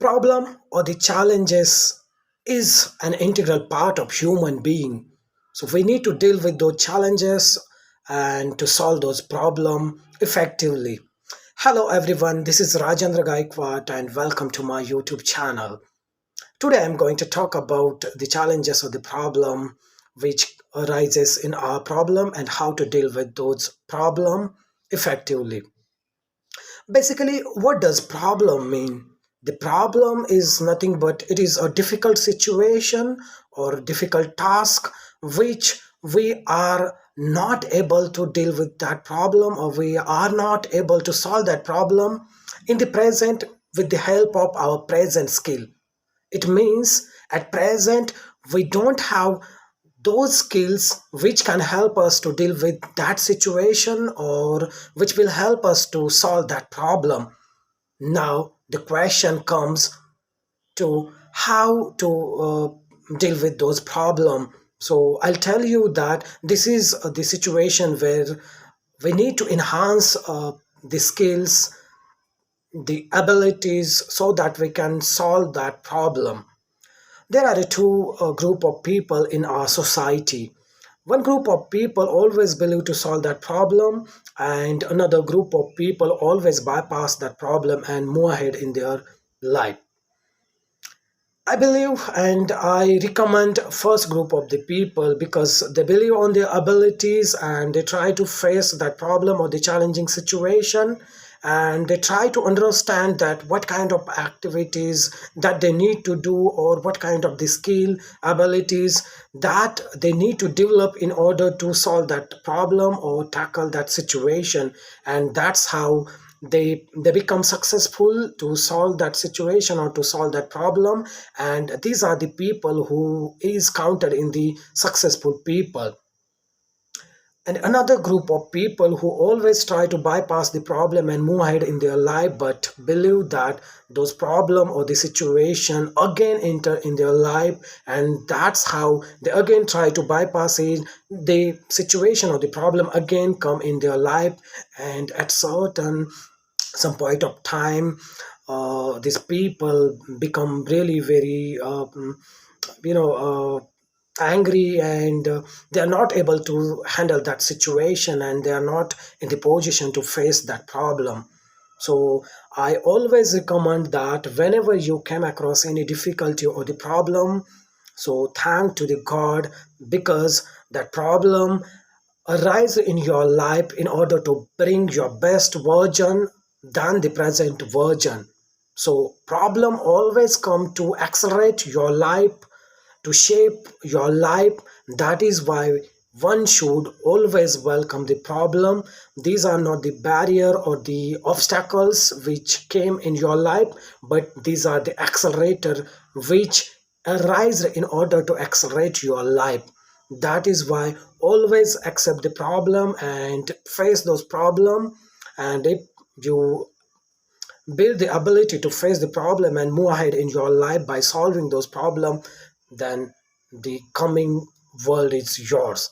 Problem or the challenges is an integral part of human being. So we need to deal with those challenges and to solve those problem effectively. Hello everyone, this is Rajendra Gaikwad and welcome to my YouTube channel. Today I'm going to talk about the challenges or the problem which arises in our problem and how to deal with those problem effectively. Basically, what does problem mean? The problem is nothing but it is a difficult situation or difficult task which we are not able to deal with that problem, or we are not able to solve that problem in the present with the help of our present skill. It means at present we don't have those skills which can help us to deal with that situation or which will help us to solve that problem. Now the question comes to how to deal with those problems. So I'll tell you that this is the situation where we need to enhance the skills, the abilities, so that we can solve that problem. There are two group of people in our society. One group of people always believe to solve that problem, and another group of people always bypass that problem and move ahead in their life. I believe and I recommend first group of the people because they believe on their abilities and they try to face that problem or the challenging situation, and they try to understand that what kind of activities that they need to do or what kind of the skill abilities that they need to develop in order to solve that problem or tackle that situation. And that's how they become successful to solve that situation or to solve that problem. And these are the people who is counted in the successful people. And another group of people who always try to bypass the problem and move ahead in their life, but believe that those problem or the situation again enter in their life, and that's how they again try to bypass it. The situation or the problem again come in their life, and at certain some point of time, these people become really very you know angry, and they are not able to handle that situation and they are not in the position to face that problem. So I always recommend that whenever you come across any difficulty or the problem, so thank to the god, because that problem arise in your life in order to bring your best version than the present version. So problem always come to accelerate your life, to shape your life. That is why one should always welcome the problem. These are not the barrier or the obstacles which came in your life, but these are the accelerator which arise in order to accelerate your life. That is why always accept the problem and face those problem. And if you build the ability to face the problem and move ahead in your life by solving those problems, then the coming world is yours.